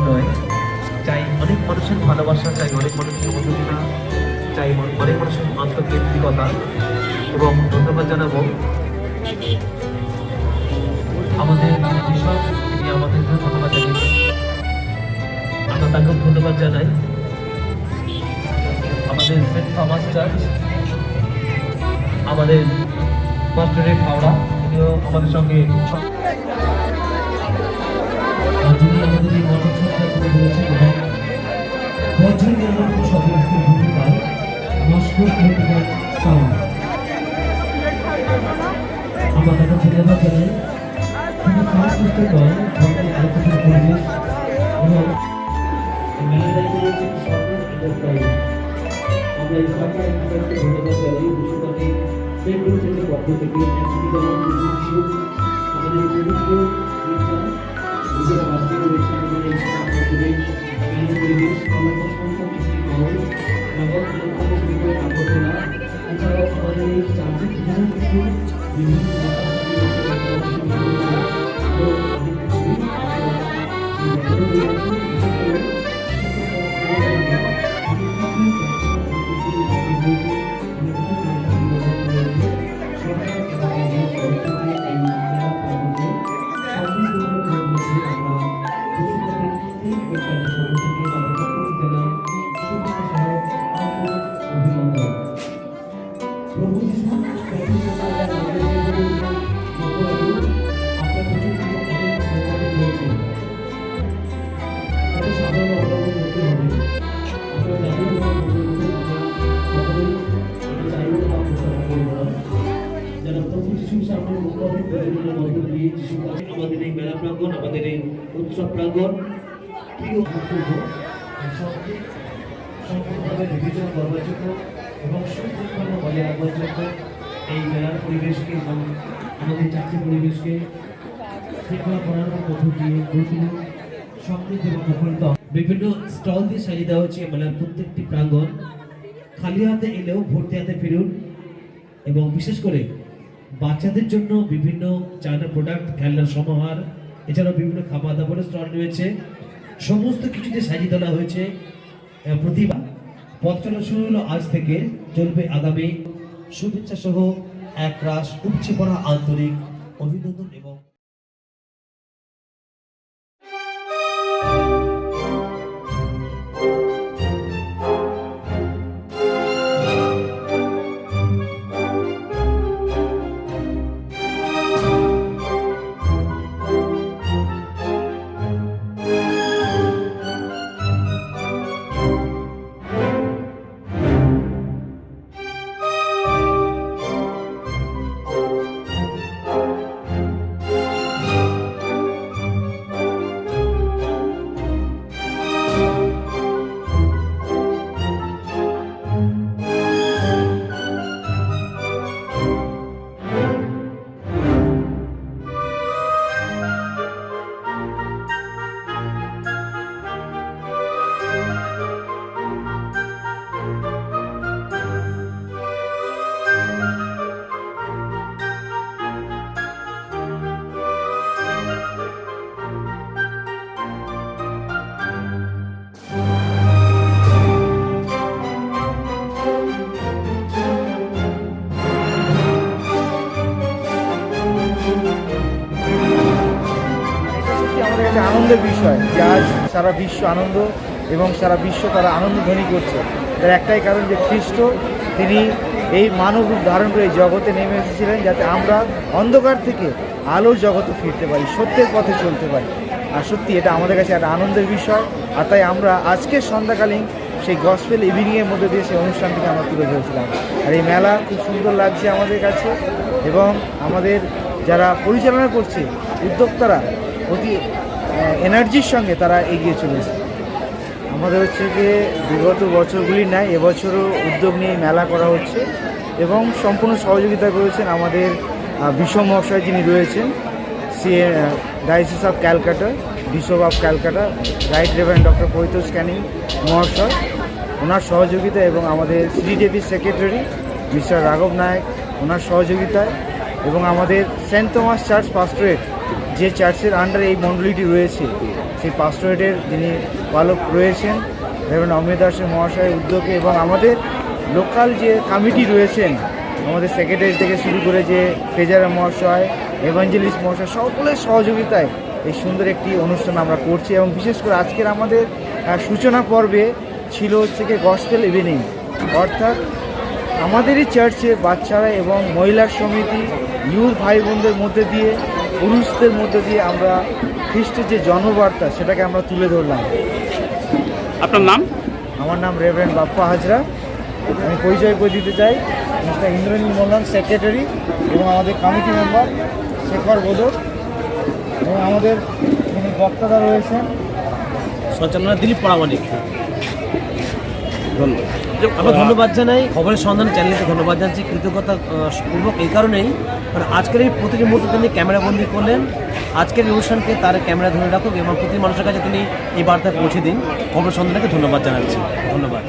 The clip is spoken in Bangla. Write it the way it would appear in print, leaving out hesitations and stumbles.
নয়, চাই অনেক মানুষের ভালোবাসা, চাই অনেক মানুষের অনুপ্রেরণা, চাই অনেক মানুষের আত্মকেন্দ্রিকতা। এবং ধন্যবাদ জানাবো আমাদের যিনি কৃষক, তিনি আমাদেরকে ধন্যবাদ জানিয়েছেন, আমরা তাকেও ধন্যবাদ জানাই। আমাদের সেন্ট থমাস চার্চ, আমাদের মাস্টারের হাওড়া, তিনিও আমাদের সঙ্গে আমাদের এই মঠচ্ছটা তুলে ধরেছেন এবং বছর নিরানব্বই সদস্যের ভূমিকায় মস্কো পলিটিক্যাল সাউন্ড, আমরা তাকে ধন্যবাদ জানাই। শুধু সাংস্কৃতিক নয়, ধর্মের আলোচনার পরিবেশ এবং মেলা দায়িত্ব রয়েছে সরকার এন্টারপ্রাইজ। আমরা এই সরকার এন্টারপ্রাইজকে ধন্যবাদ জানাই। বিশ্বকাপে পেট্রোল থেকে পক্ষ থেকে আমাদের পবিত্র নিজেরা বাঁচিয়ে রয়েছে আমাদের এই পরিবেশ, পরিবেশ কর্মসংস্থান মিষ্টি মহল, নগর শুরু করে কাপড় এছাড়াও আমাদের এই চার্চের বিভিন্ন কিছু বিভিন্ন আমাদের এই মেলা প্রাঙ্গণ, আমাদের এই উৎসব প্রাঙ্গণ সম্পূর্ণভাবে বিবেচনা গর্বযোগ্য এবং সুশৃঙ্খল বজায় রাখবার জন্য এই মেলার পরিবেশকে এবং আমাদের চাকরি পরিবেশকে শৃঙ্খলা করার মধ্য দিয়ে গতিমূল সমৃদ্ধ এবং মুখরিত। বিভিন্ন স্টল দিয়ে সাজিয়ে দেওয়া হচ্ছে মেলার প্রত্যেকটি প্রাঙ্গণ। খালি হাতে এলেও ভর্তি হাতে ফিরুন। এবং বিশেষ করে বাচ্চাদের জন্য বিভিন্ন চায়না প্রোডাক্ট, খেলনার সমাহার, এছাড়াও বিভিন্ন খাবার দাবারের স্টল রয়েছে। সমস্ত কিছুতে সাজিয়ে তোলা হয়েছে প্রতিভা। পথ চলা শুরু হলো আজ থেকে, চলবে আগামী। শুভেচ্ছা সহ এক রাশ উপচে পড়া আন্তরিক অভিনন্দন এবং আনন্দের বিষয় যে আজ সারা বিশ্ব আনন্দ এবং সারা বিশ্ব তারা আনন্দ ধ্বনি করছে। তার একটাই কারণ যে খ্রিস্ট তিনি এই মানব রূপ ধারণ করে এই জগতে নেমে এসেছিলেন যাতে আমরা অন্ধকার থেকে আলোর জগতে ফিরতে পারি, সত্যের পথে চলতে পারি। আর সত্যি এটা আমাদের কাছে একটা আনন্দের বিষয়। আর তাই আমরা আজকের সন্ধ্যাকালীন সেই গসপেল ইভিনিংয়ের মধ্যে দিয়ে সেই অনুষ্ঠানটিকে আমরা তুলে ধরেছিলাম। আর এই মেলা খুব সুন্দর লাগছে আমাদের কাছে এবং আমাদের যারা পরিচালনা করছে উদ্যোক্তারা অতি এনার্জির সঙ্গে তারা এগিয়ে চলেছে। আমাদের হচ্ছে গিয়ে বিগত বছরগুলির ন্যায় এবছরও উদ্যোগ নিয়ে মেলা করা হচ্ছে এবং সম্পূর্ণ সহযোগিতা করেছেন আমাদের বিশ্ব মহাশয় যিনি রয়েছেন diocese of Calcutta, bishop of Calcutta, right reverend doctor Paritosh Canning মহাশয়, ওনার সহযোগিতা এবং আমাদের সিডিডিএপির সেক্রেটারি মিস্টার রাঘব নায়ক, ওনার সহযোগিতায় এবং আমাদের সেন্ট থমাস চার্চ পাস্টোরেট যে চার্চের আন্ডারে এই মণ্ডলীটি রয়েছে সেই পাস্টোরেটের যিনি পালক রয়েছেন রেভারেন্ড অমিয় দাস মহাশয়ের উদ্যোগে এবং আমাদের লোকাল যে কমিটি রয়েছেন, আমাদের সেক্রেটারি থেকে শুরু করে যে ট্রেজারার মহাশয়, এভাঞ্জেলিস্ট মহাশয়, সকলের সহযোগিতায় এই সুন্দর একটি অনুষ্ঠান আমরা করছি। এবং বিশেষ করে আজকের আমাদের সূচনা পর্বে ছিল হচ্ছে কি গসপেল ইভিনিং, অর্থাৎ আমাদেরই চার্চে বাচ্চারা এবং মহিলা সমিতি, ইউথ ভাই বোনদের মধ্যে দিয়ে, পুরুষদের মধ্যে দিয়ে আমরা খ্রিস্টের যে জন্মবার্তা সেটাকে আমরা তুলে ধরলাম। আপনার নাম? আমার নাম রেভারেন্ড বাপ্পা হাজরা। আমি পরিচয় করে দিতে চাই, মিস্টার ইন্দ্রনীল মোল্লান সেক্রেটারি, এবং আমাদের কমিটি মেম্বার শেখর বোধক, এবং আমাদের যিনি বক্তারা রয়েছেন সঞ্চালনা দিলীপ প্রামাণিক। ধন্যবাদ। আমরা ধন্যবাদ জানাই খবরের সন্ধান চ্যানেলকে, ধন্যবাদ জানাচ্ছি কৃতজ্ঞতা পূর্বক এই কারণেই, মানে আজকের এই প্রতিটি মুহূর্তে তিনি ক্যামেরাবন্দি করলেন। আজকের এই অনুষ্ঠানকে তার ক্যামেরা ধরে রাখুক এবং প্রতি মানুষের কাছে তিনি এই বার্তা পৌঁছে দিন। খবরের সন্ধানকে ধন্যবাদ জানাচ্ছি। ধন্যবাদ।